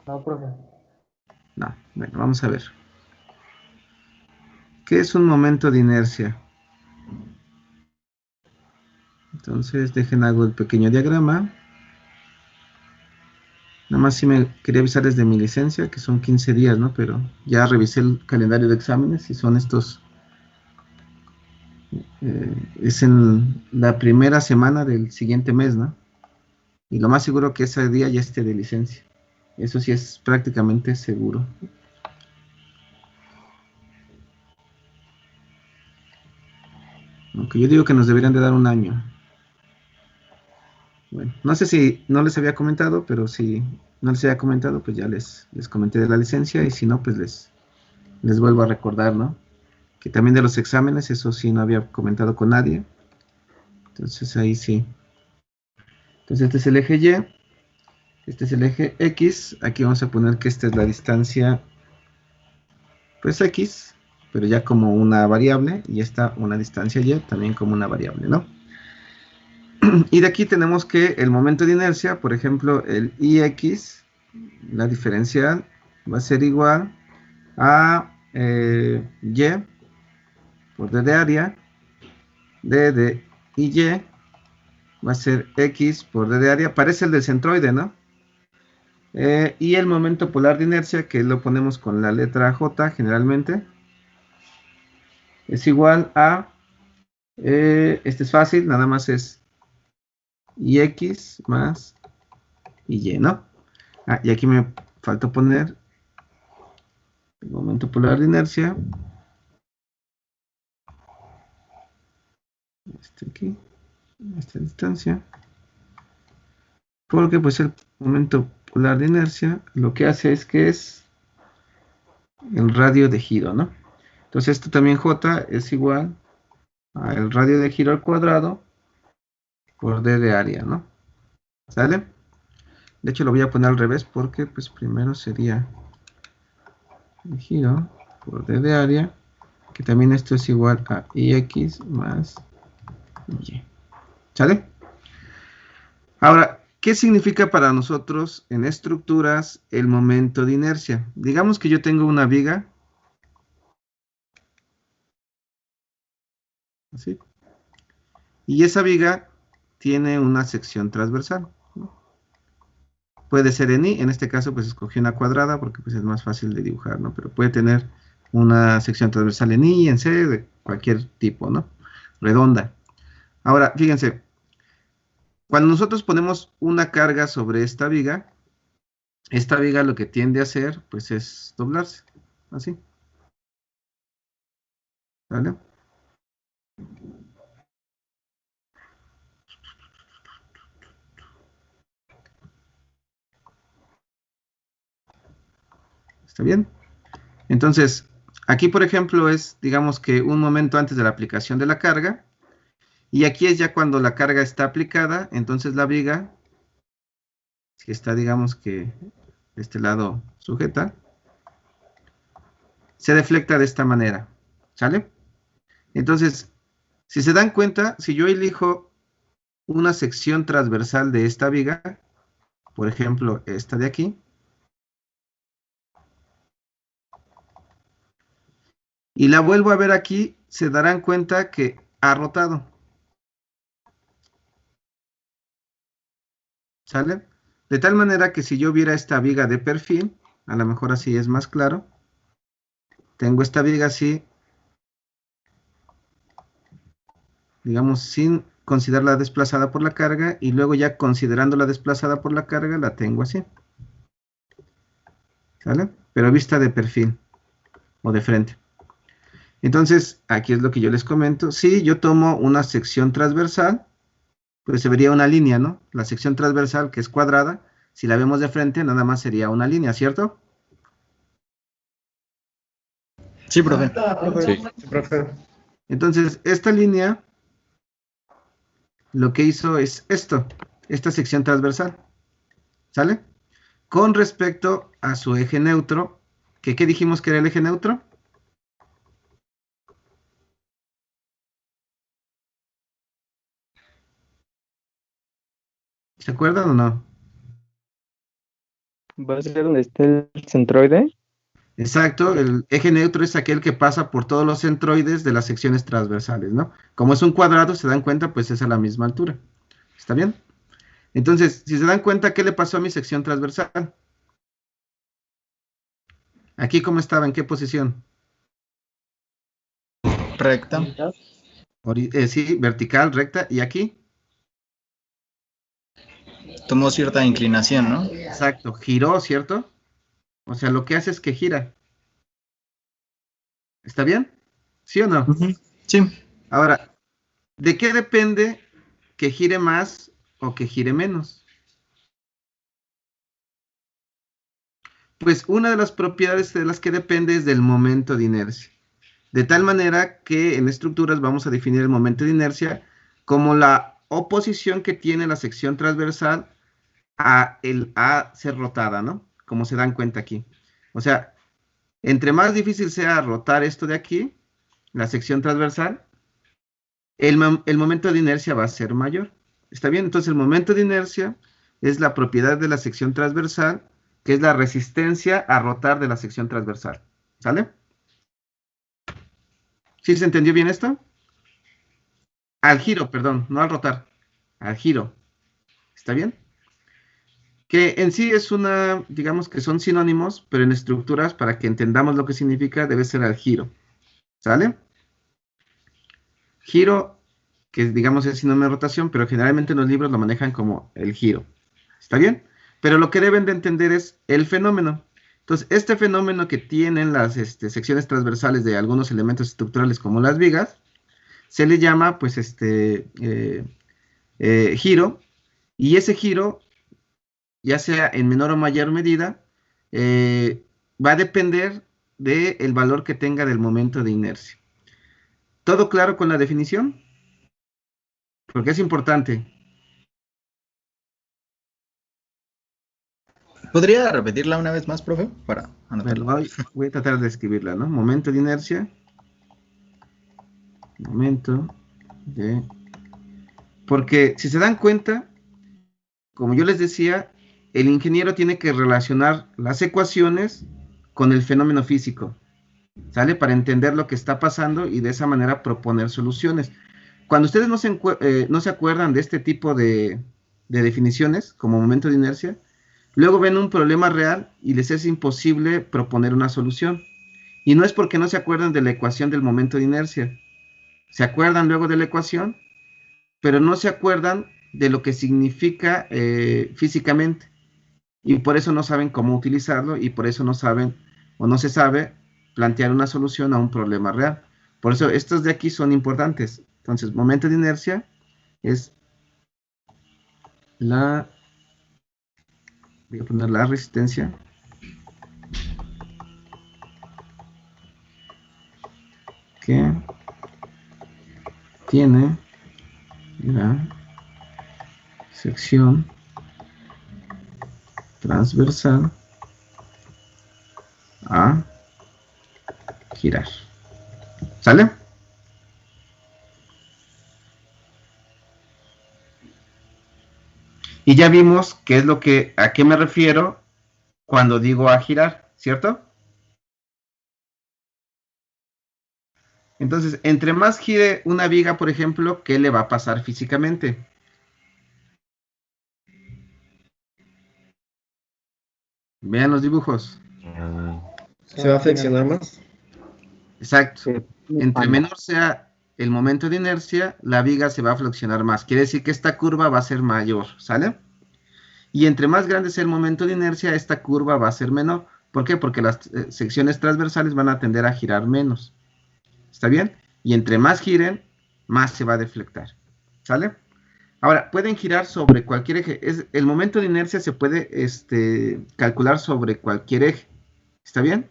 No, profe. No, bueno, vamos a ver. ¿Qué es un momento de inercia? Entonces, dejen hago el pequeño diagrama. Nada más si me quería avisarles de mi licencia, que son 15 días, ¿no? Pero ya revisé el calendario de exámenes y son estos. Es en la primera semana del siguiente mes, ¿no? Y lo más seguro que ese día ya esté de licencia. Eso sí es prácticamente seguro. Aunque yo digo que nos deberían de dar un año. Bueno, no sé si no les había comentado, pero si no les había comentado, pues ya les comenté de la licencia y si no, pues les vuelvo a recordar, ¿no? Que también de los exámenes, eso sí no había comentado con nadie. Entonces ahí sí. Entonces este es el eje Y, este es el eje X. Aquí vamos a poner que esta es la distancia, pues X, pero ya como una variable y esta una distancia Y también como una variable, ¿no? Y de aquí tenemos que el momento de inercia, por ejemplo, el IX, la diferencial, va a ser igual a Y por D de área, D de Y va a ser X por D de área, parece el del centroide, ¿no? Y el momento polar de inercia, que lo ponemos con la letra J generalmente, es igual a, este es fácil, nada más es IX más Y, ¿no? Ah, y aquí me faltó poner el momento polar de inercia, este aquí, esta distancia, porque pues el momento polar de inercia lo que hace es que es el radio de giro, ¿no? Entonces esto también J es igual al radio de giro al cuadrado por D de área, ¿no? ¿Sale? De hecho lo voy a poner al revés porque pues primero sería el giro por D de área, que también esto es igual a IX más Y. ¿Sale? Ahora, ¿qué significa para nosotros en estructuras el momento de inercia? Digamos que yo tengo una viga, ¿así? Y esa viga tiene una sección transversal. Puede ser en I, en este caso pues escogí una cuadrada porque pues es más fácil de dibujar, ¿no? Pero puede tener una sección transversal en I, en C, de cualquier tipo, ¿no? Redonda. Ahora, fíjense, cuando nosotros ponemos una carga sobre esta viga lo que tiende a hacer pues es doblarse, así, ¿vale? ¿Está bien? Entonces, aquí por ejemplo es, digamos que un momento antes de la aplicación de la carga, y aquí es ya cuando la carga está aplicada, entonces la viga, si está digamos que de este lado sujeta, se deflecta de esta manera, ¿sale? Entonces, si se dan cuenta, si yo elijo una sección transversal de esta viga, por ejemplo, esta de aquí, y la vuelvo a ver aquí, se darán cuenta que ha rotado, ¿sale? De tal manera que si yo viera esta viga de perfil, a lo mejor así es más claro, tengo esta viga así, digamos, sin considerarla desplazada por la carga, y luego ya considerándola desplazada por la carga, la tengo así, ¿sale? Pero vista de perfil o de frente. Entonces, aquí es lo que yo les comento. Si yo tomo una sección transversal, pues se vería una línea, ¿no? La sección transversal, que es cuadrada, si la vemos de frente, nada más sería una línea, ¿cierto? Sí, profe. Profe. Sí. Sí, profe. Entonces, esta línea lo que hizo es esto, esta sección transversal, ¿sale? Con respecto a su eje neutro, que ¿qué dijimos que era el eje neutro? ¿Se acuerdan o no? ¿Va a ser donde esté el centroide? Exacto, el eje neutro es aquel que pasa por todos los centroides de las secciones transversales, ¿no? Como es un cuadrado, se dan cuenta, pues es a la misma altura. ¿Está bien? Entonces, si se dan cuenta, ¿qué le pasó a mi sección transversal? Aquí, ¿cómo estaba? ¿En qué posición? Recta. Sí, vertical, recta. ¿Y aquí? Tomó cierta inclinación, ¿no? Exacto, giró, ¿cierto? O sea, lo que hace es que gira. ¿Está bien? ¿Sí o no? Sí. Ahora, ¿de qué depende que gire más o que gire menos? Pues una de las propiedades de las que depende es del momento de inercia. De tal manera que en estructuras vamos a definir el momento de inercia como la oposición que tiene la sección transversal a ser rotada, ¿no? Como se dan cuenta aquí. O sea, entre más difícil sea rotar esto de aquí, la sección transversal, el momento de inercia va a ser mayor. ¿Está bien? Entonces el momento de inercia es la propiedad de la sección transversal, que es la resistencia a rotar de la sección transversal. ¿Sale? ¿Sí se entendió bien esto? Al giro, perdón, no al rotar, al giro. ¿Está bien? Que en sí es una, digamos que son sinónimos, pero en estructuras, para que entendamos lo que significa, debe ser al giro. ¿Sale? Giro, que digamos es sinónimo de rotación, pero generalmente en los libros lo manejan como el giro. ¿Está bien? Pero lo que deben de entender es el fenómeno. Entonces, este fenómeno que tienen las secciones transversales de algunos elementos estructurales como las vigas, se le llama, pues, giro, y ese giro, ya sea en menor o mayor medida, va a depender del valor que tenga del momento de inercia. ¿Todo claro con la definición? Porque es importante. ¿Podría repetirla una vez más, profe? Para Bueno, anotarla. voy a tratar de escribirla, ¿no? Momento de inercia. Momento de... Porque si se dan cuenta, como yo les decía, el ingeniero tiene que relacionar las ecuaciones con el fenómeno físico, ¿sale? Para entender lo que está pasando y de esa manera proponer soluciones. Cuando ustedes no se acuerdan de este tipo de definiciones, como momento de inercia, luego ven un problema real y les es imposible proponer una solución. Y no es porque no se acuerdan de la ecuación del momento de inercia. Se acuerdan luego de la ecuación, pero no se acuerdan de lo que significa físicamente. Y por eso no saben cómo utilizarlo y por eso no saben o no se sabe plantear una solución a un problema real. Por eso estos de aquí son importantes. Entonces, momento de inercia es voy a poner la resistencia que tiene la sección transversal a girar. ¿Sale? Y ya vimos qué es a qué me refiero cuando digo a girar, ¿cierto? Entonces, entre más gire una viga, por ejemplo, ¿qué le va a pasar físicamente? Vean los dibujos. ¿Se va a flexionar más? Exacto. Entre menor sea el momento de inercia, la viga se va a flexionar más. Quiere decir que esta curva va a ser mayor, ¿sale? Y entre más grande sea el momento de inercia, esta curva va a ser menor. ¿Por qué? Porque las secciones transversales van a tender a girar menos. ¿Está bien? Y entre más giren, más se va a deflectar. ¿Sale? Ahora, pueden girar sobre cualquier eje. El momento de inercia se puede calcular sobre cualquier eje. ¿Está bien?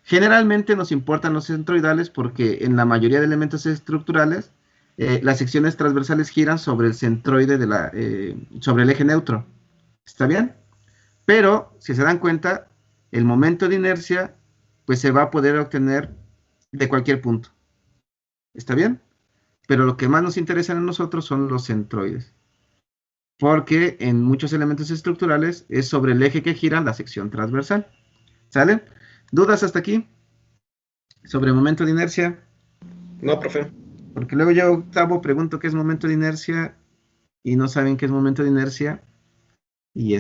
Generalmente nos importan los centroidales porque en la mayoría de elementos estructurales las secciones transversales giran sobre el centroide sobre el eje neutro. ¿Está bien? Pero, si se dan cuenta, el momento de inercia pues se va a poder obtener de cualquier punto. ¿Está bien? Pero lo que más nos interesa a nosotros son los centroides. porque en muchos elementos estructurales es sobre el eje que gira la sección transversal. ¿Sale? ¿Dudas hasta aquí? Sobre momento de inercia. No, profe. Porque luego yo, Octavo, pregunto qué es momento de inercia y no saben qué es momento de inercia y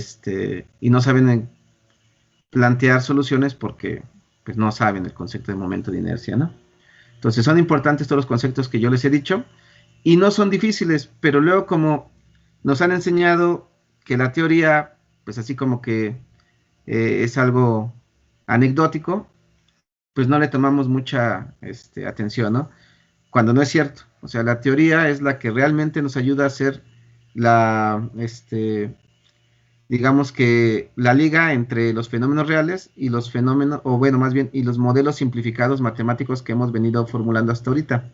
no saben plantear soluciones porque pues no saben el concepto de momento de inercia, ¿no? Entonces son importantes todos los conceptos que yo les he dicho y no son difíciles, pero luego como nos han enseñado que la teoría, pues así como que es algo anecdótico, pues no le tomamos mucha atención, ¿no? Cuando no es cierto. O sea, la teoría es la que realmente nos ayuda a hacer la, digamos que la liga entre los fenómenos reales y los fenómenos, o bueno, más bien, y los modelos simplificados matemáticos que hemos venido formulando hasta ahorita.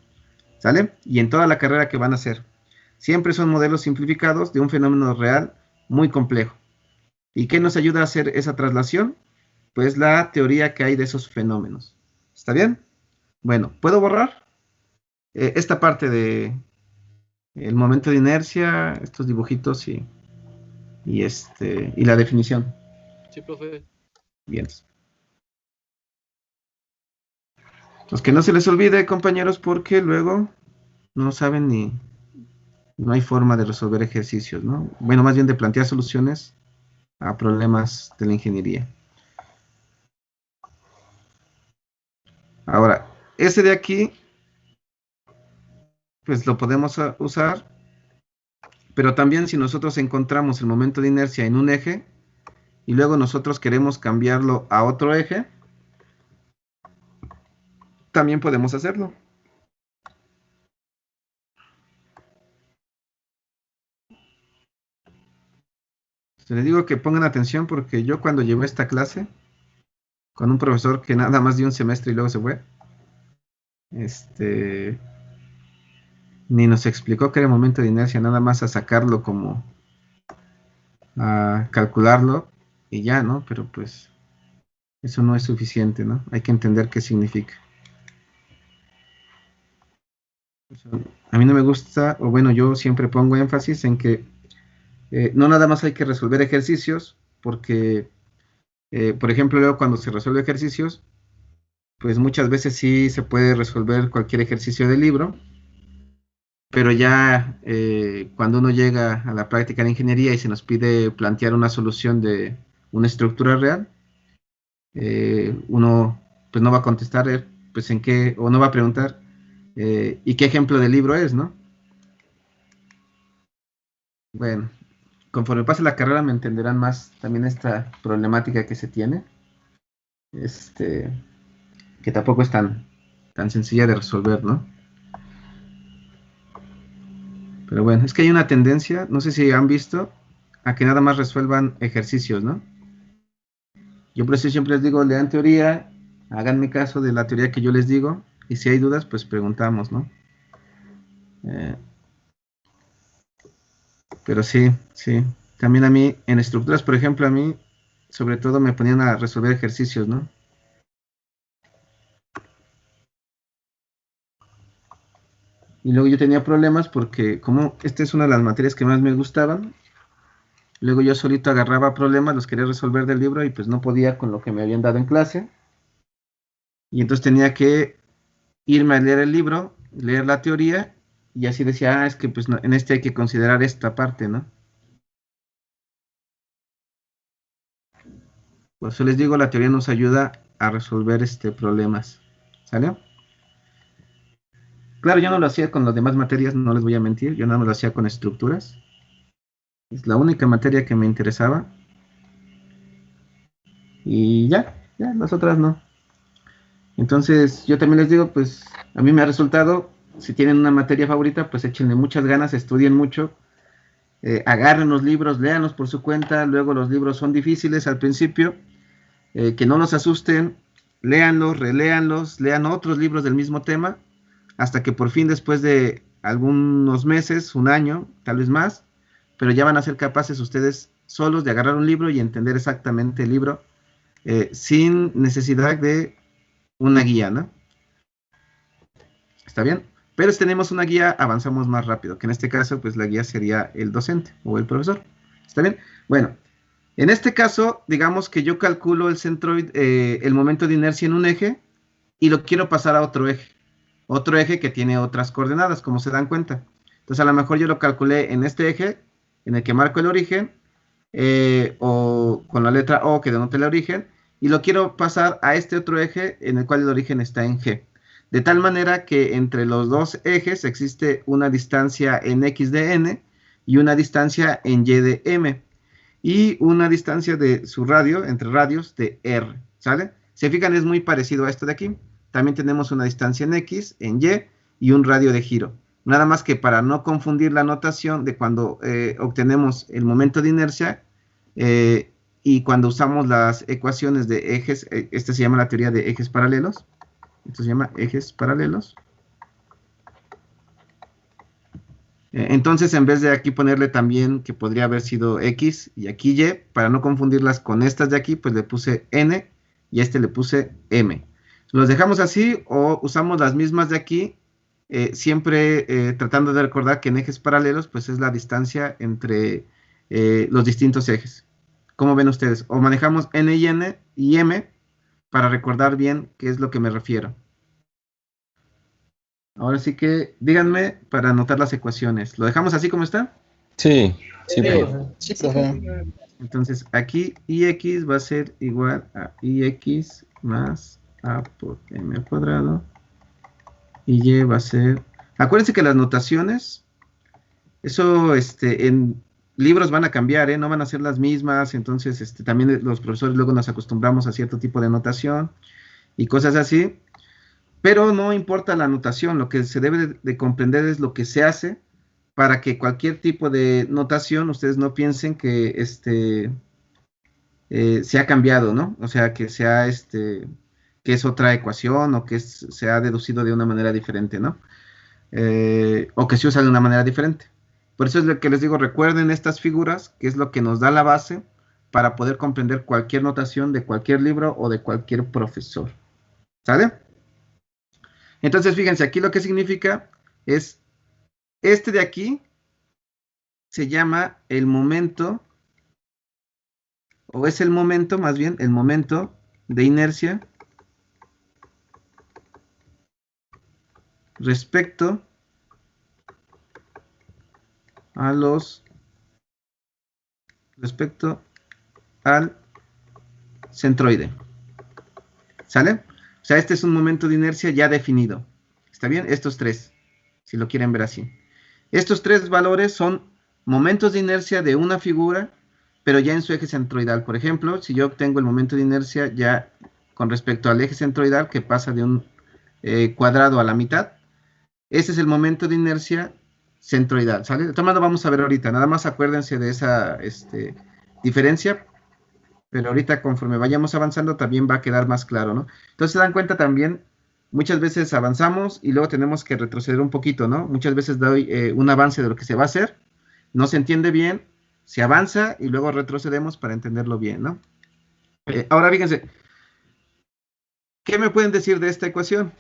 ¿Sale? Y en toda la carrera que van a hacer. Siempre son modelos simplificados de un fenómeno real muy complejo. ¿Y qué nos ayuda a hacer esa traslación? Pues la teoría que hay de esos fenómenos. ¿Está bien? Bueno, ¿puedo borrar esta parte de el momento de inercia, estos dibujitos y la definición? Sí, profe. Bien. Pues que no se les olvide, compañeros, porque luego no saben ni, no hay forma de resolver ejercicios, ¿no? Bueno, más bien de plantear soluciones a problemas de la ingeniería. Ahora, ese de aquí, pues lo podemos usar, pero también si nosotros encontramos el momento de inercia en un eje y luego nosotros queremos cambiarlo a otro eje, también podemos hacerlo. Les digo que pongan atención porque yo cuando llevé esta clase con un profesor que nada más dio un semestre y luego se fue, ni nos explicó que era momento de inercia, nada más a sacarlo como a calcularlo y ya, ¿no? Pero pues eso no es suficiente, ¿no? Hay que entender qué significa. A mí no me gusta, o bueno, yo siempre pongo énfasis en que no nada más hay que resolver ejercicios, porque, por ejemplo, luego cuando se resuelve ejercicios, pues muchas veces sí se puede resolver cualquier ejercicio del libro, pero ya cuando uno llega a la práctica de ingeniería y se nos pide plantear una solución de una estructura real, uno pues no va a contestar pues en qué, o no va a preguntar y qué ejemplo de libro es, ¿no? Bueno, conforme pase la carrera me entenderán más también esta problemática que se tiene, que tampoco es tan sencilla de resolver, ¿no? Pero bueno, es que hay una tendencia, no sé si han visto, a que nada más resuelvan ejercicios, ¿no? Yo por eso siempre les digo, lean teoría, háganme caso de la teoría que yo les digo, y si hay dudas, pues preguntamos, ¿no? Pero sí. También a mí, en estructuras, por ejemplo, a mí, sobre todo me ponían a resolver ejercicios, ¿no? Y luego yo tenía problemas porque como esta es una de las materias que más me gustaban, luego yo solito agarraba problemas, los quería resolver del libro y pues no podía con lo que me habían dado en clase. Y entonces tenía que irme a leer el libro, leer la teoría y así decía, es que pues no, en este hay que considerar esta parte, ¿no? Por eso les digo, la teoría nos ayuda a resolver problemas, ¿sale? Claro, yo no lo hacía con las demás materias, no les voy a mentir, yo nada más lo hacía con estructuras. Es la única materia que me interesaba. Y ya, las otras no. Entonces, yo también les digo, pues, a mí me ha resultado, si tienen una materia favorita, pues échenle muchas ganas, estudien mucho, agarren los libros, léanlos por su cuenta, luego los libros son difíciles al principio, que no los asusten, léanlos, reléanlos, lean otros libros del mismo tema, hasta que por fin después de algunos meses, un año, tal vez más, pero ya van a ser capaces ustedes solos de agarrar un libro y entender exactamente el libro sin necesidad de una guía, ¿no? ¿Está bien? Pero si tenemos una guía, avanzamos más rápido, que en este caso, pues la guía sería el docente o el profesor. ¿Está bien? Bueno, en este caso, digamos que yo calculo el centroid, el momento de inercia en un eje, y lo quiero pasar a otro eje que tiene otras coordenadas, como se dan cuenta. Entonces, a lo mejor yo lo calculé en este eje, en el que marco el origen, o con la letra O que denota el origen, y lo quiero pasar a este otro eje en el cual el origen está en G. De tal manera que entre los dos ejes existe una distancia en X de N y una distancia en Y de M. Y una distancia de su radio, entre radios, de R. ¿Sale? Si fijan, es muy parecido a esto de aquí. También tenemos una distancia en X, en Y un radio de giro. Nada más que para no confundir la notación de cuando obtenemos el momento de inercia y cuando usamos las ecuaciones de ejes, esta se llama la teoría de ejes paralelos. Esto se llama ejes paralelos. Entonces, en vez de aquí ponerle también que podría haber sido X y aquí Y, para no confundirlas con estas de aquí, pues le puse N y a este le puse M. ¿Los dejamos así o usamos las mismas de aquí? Siempre tratando de recordar que en ejes paralelos, pues es la distancia entre los distintos ejes. ¿Cómo ven ustedes? O manejamos N y M para recordar bien qué es lo que me refiero. Ahora sí que díganme para anotar las ecuaciones. ¿Lo dejamos así como está? Sí, sí, profe. Sí, profe. Entonces aquí Ix va a ser igual a Ix más A por M al cuadrado. Y Y va a ser... Acuérdense que las notaciones, eso en libros van a cambiar, no van a ser las mismas. Entonces también los profesores luego nos acostumbramos a cierto tipo de notación y cosas así. Pero no importa la notación, lo que se debe de comprender es lo que se hace para que cualquier tipo de notación ustedes no piensen que se ha cambiado, ¿no? O sea, que sea que es otra ecuación o que se ha deducido de una manera diferente, ¿no? O que se usa de una manera diferente. Por eso es lo que les digo, recuerden estas figuras, que es lo que nos da la base para poder comprender cualquier notación de cualquier libro o de cualquier profesor. ¿Sale? Entonces, fíjense, aquí lo que significa es, de aquí se llama el momento, o es el momento, más bien, el momento de inercia respecto al centroide. ¿Sale? O sea, este es un momento de inercia ya definido. ¿Está bien? Estos tres, si lo quieren ver así. Estos tres valores son momentos de inercia de una figura, pero ya en su eje centroidal. Por ejemplo, si yo obtengo el momento de inercia ya con respecto al eje centroidal, que pasa de un cuadrado a la mitad, ese es el momento de inercia centroidal, ¿sale? De todas maneras vamos a ver ahorita, nada más acuérdense de esa diferencia, pero ahorita conforme vayamos avanzando también va a quedar más claro, ¿no? Entonces se dan cuenta también, muchas veces avanzamos y luego tenemos que retroceder un poquito, ¿no? Muchas veces doy un avance de lo que se va a hacer, no se entiende bien, se avanza y luego retrocedemos para entenderlo bien, ¿no? Ahora fíjense, ¿qué me pueden decir de esta ecuación?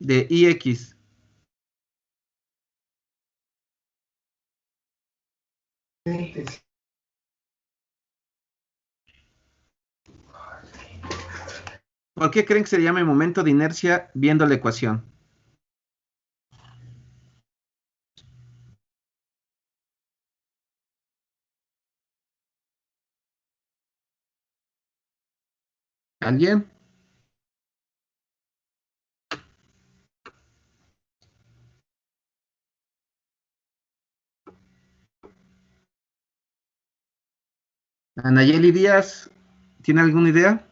De Ix. ¿Por qué creen que se llame momento de inercia viendo la ecuación? ¿Alguien? Anayeli Díaz, ¿tiene alguna idea?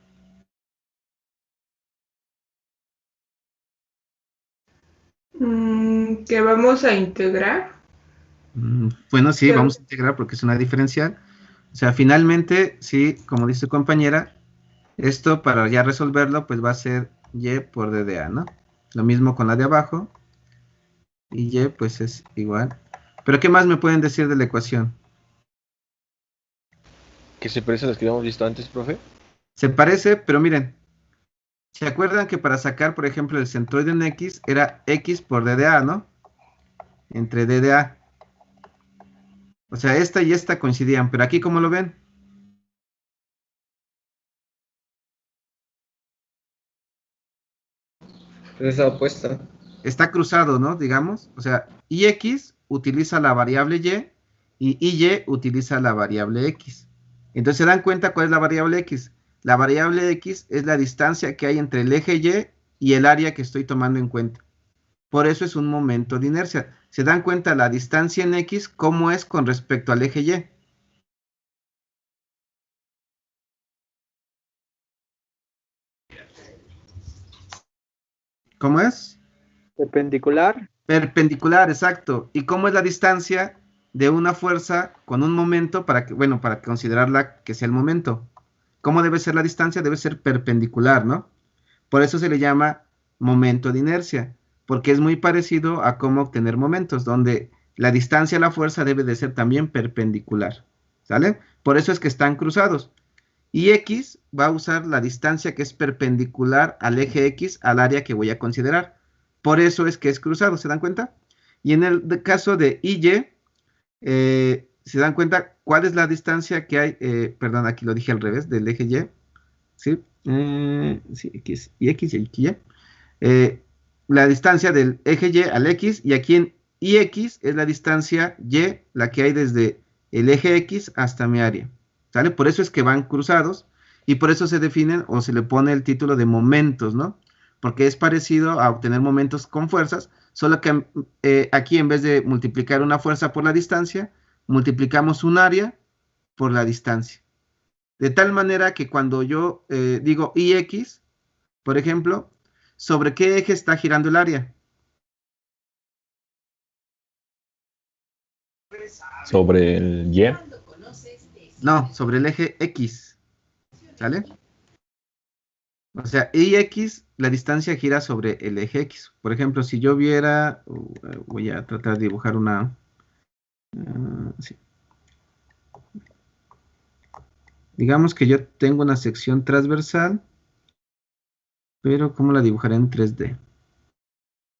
Que vamos a integrar. Bueno, sí, Pero- vamos a integrar porque es una diferencial. O sea, finalmente, sí, como dice su compañera, esto para ya resolverlo, pues va a ser y por d de a, ¿no? Lo mismo con la de abajo. Y y pues es igual. ¿Pero qué más me pueden decir de la ecuación? ¿Qué se parece a las que habíamos visto antes, profe? Se parece, pero miren, ¿Se acuerdan que para sacar, por ejemplo, el centroide en X era X por DDA, ¿no? Entre DDA. O sea, esta y esta coincidían, pero aquí, ¿cómo lo ven? Es la opuesta. Está cruzado, ¿no? Digamos. O sea, IX utiliza la variable Y y utiliza la variable X. Entonces, ¿se dan cuenta cuál es la variable X? La variable X es la distancia que hay entre el eje y el área que estoy tomando en cuenta. Por eso es un momento de inercia. ¿Se dan cuenta la distancia en X cómo es con respecto al eje Y? ¿Cómo es? Perpendicular. Perpendicular, exacto. ¿Y cómo es la distancia de una fuerza con un momento para que, bueno, para considerarla que sea el momento? ¿Cómo debe ser la distancia? Debe ser perpendicular, ¿no? Por eso se le llama momento de inercia, porque es muy parecido a cómo obtener momentos, donde la distancia a la fuerza debe de ser también perpendicular, ¿sale? Por eso es que están cruzados. Y X va a usar la distancia que es perpendicular al eje X, al área que voy a considerar. Por eso es que es cruzado, ¿se dan cuenta? Y en el caso de Y, ¿se dan cuenta cuál es la distancia que hay? Perdón, aquí lo dije al revés, del eje Y. ¿Sí? Sí, X y X y aquí Y. La distancia del eje Y al X, y aquí en IX es la distancia Y, la que hay desde el eje X hasta mi área. ¿Sale? Por eso es que van cruzados y por eso se definen o se le pone el título de momentos, ¿no? Porque es parecido a obtener momentos con fuerzas, solo que aquí en vez de multiplicar una fuerza por la distancia, multiplicamos un área por la distancia. De tal manera que cuando yo digo IX, por ejemplo, ¿sobre qué eje está girando el área? Sobre el Y. No, sobre el eje X. ¿Sale? O sea, IX, la distancia gira sobre el eje X. Por ejemplo, si yo viera, voy a tratar de dibujar una... sí. Digamos que yo tengo una sección transversal, pero ¿cómo la dibujaré en 3D?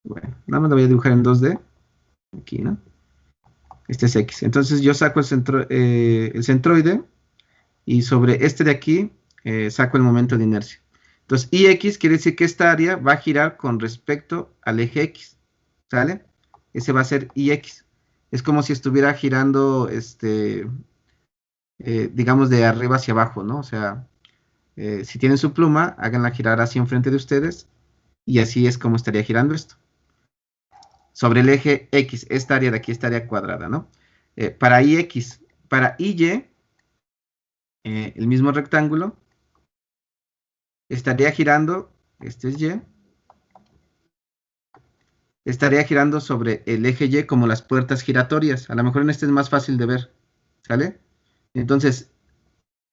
Bueno, nada más la voy a dibujar en 2D. Aquí, ¿no? Este es X. Entonces yo saco el centroide y sobre este de aquí saco el momento de inercia. Entonces, IX quiere decir que esta área va a girar con respecto al eje X, ¿sale? Ese va a ser IX. Es como si estuviera girando, digamos, de arriba hacia abajo, ¿no? O sea, si tienen su pluma, háganla girar así enfrente de ustedes y así es como estaría girando esto. Sobre el eje X, esta área de aquí, esta área cuadrada, ¿no? Para IX, para IY, el mismo rectángulo, estaría girando, este es Y, estaría girando sobre el eje Y como las puertas giratorias. A lo mejor en este es más fácil de ver, ¿sale? Entonces,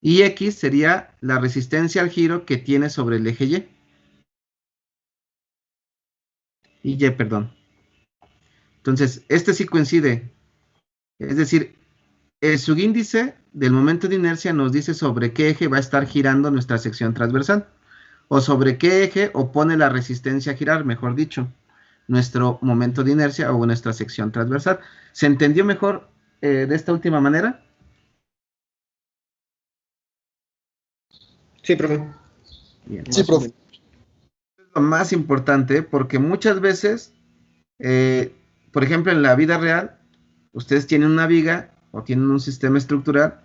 IX sería la resistencia al giro que tiene sobre el eje Y. Y, perdón. Entonces, este sí coincide. Es decir, el subíndice del momento de inercia nos dice sobre qué eje va a estar girando nuestra sección transversal. O sobre qué eje opone la resistencia a girar, mejor dicho, nuestro momento de inercia o nuestra sección transversal. ¿Se entendió mejor de esta última manera? Sí, profe. Bien. Sí, Más o profe. menos. Es lo más importante porque muchas veces, eh, por ejemplo, en la vida real, ustedes tienen una viga o tienen un sistema estructural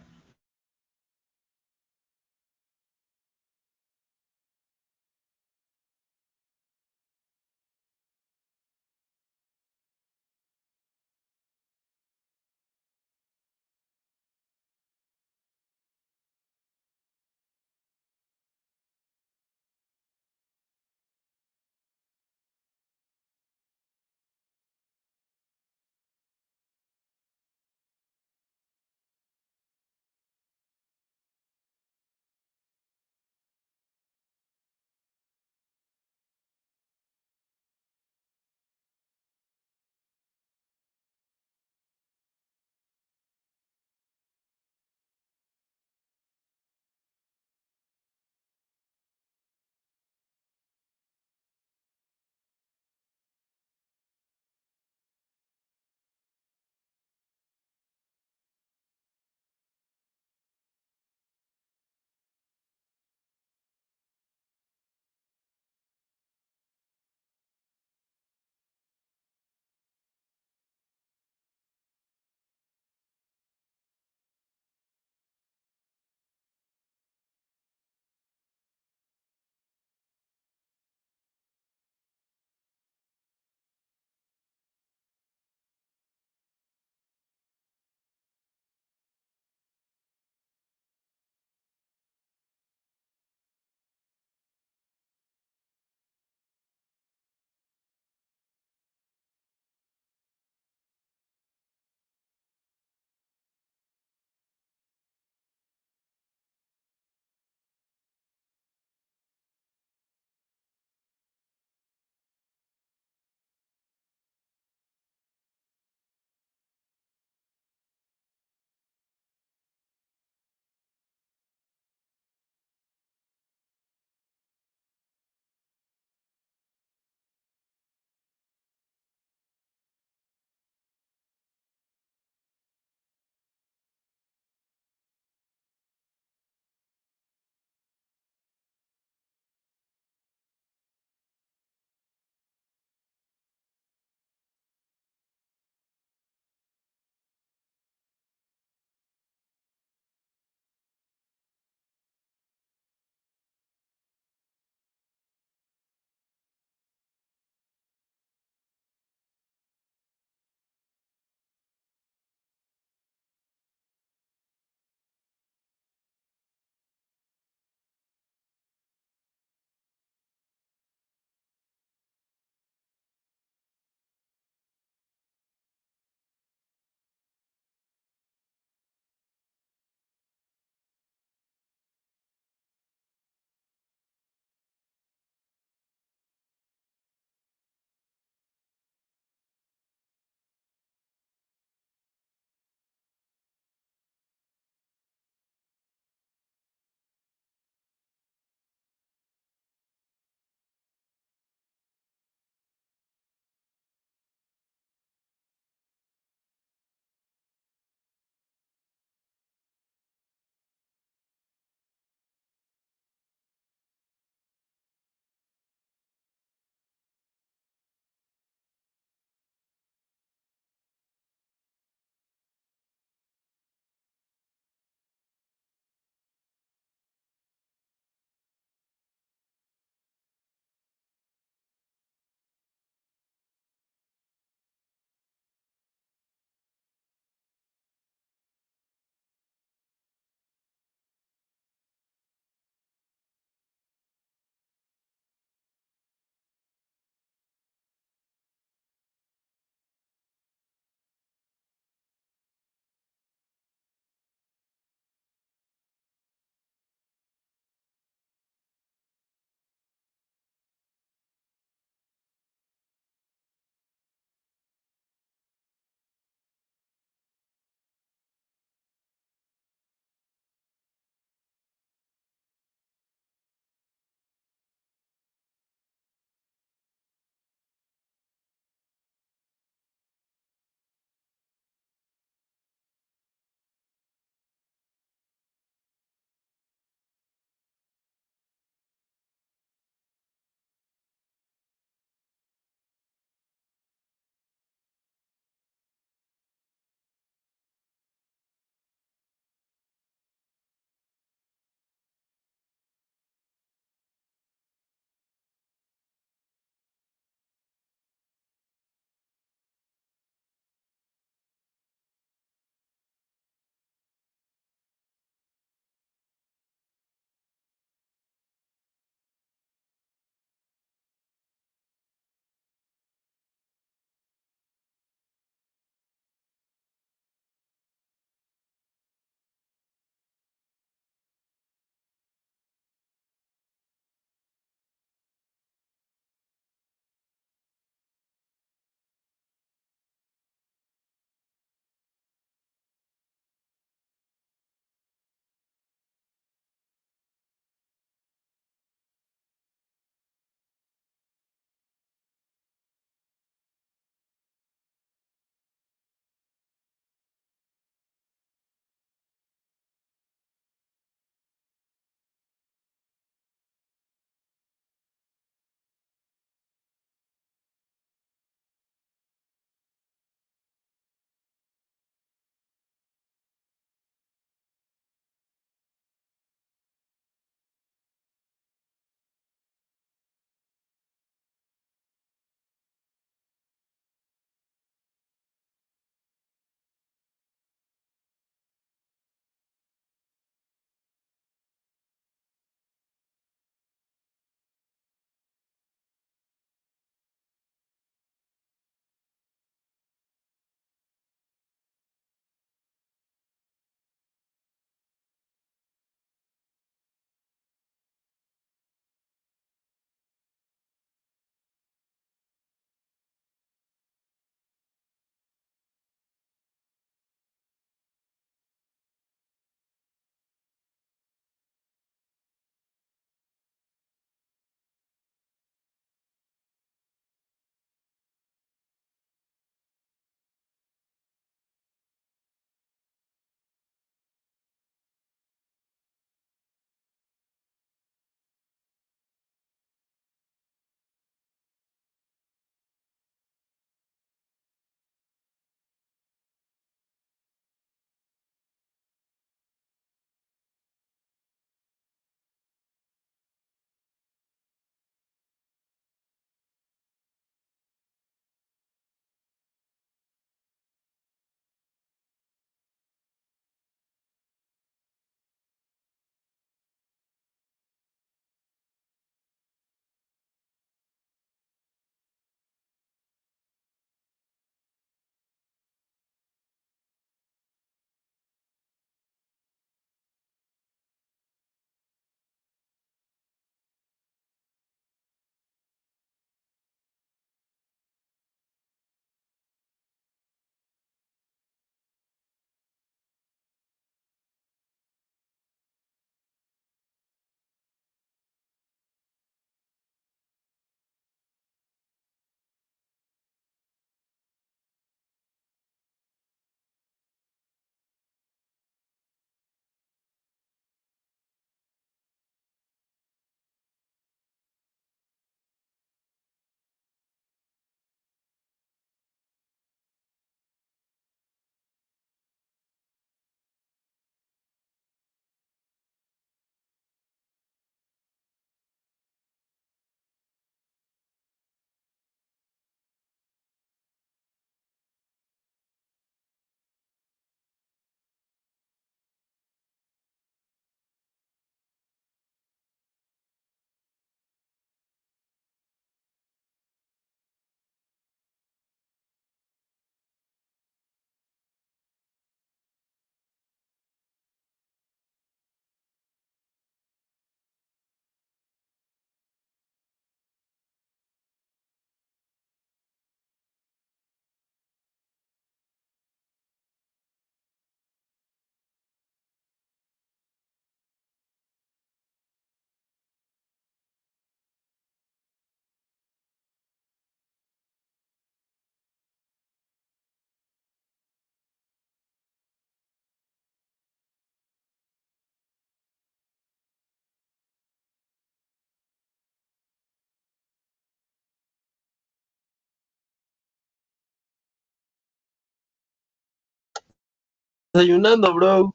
desayunando, bro.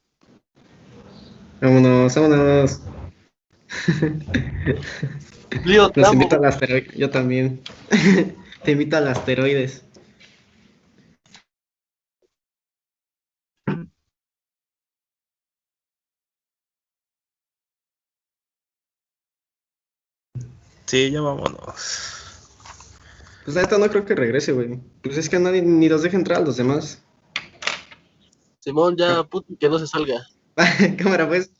Vámonos, vámonos. Lío, te Nos amo. invita al asteroide. Yo también. Te invito al asteroides. Sí, ya vámonos. Pues la neta no creo que regrese, güey. Pues es que a nadie ni los deja entrar a los demás. Simón, ya, puto, que no se salga. Cámara, pues.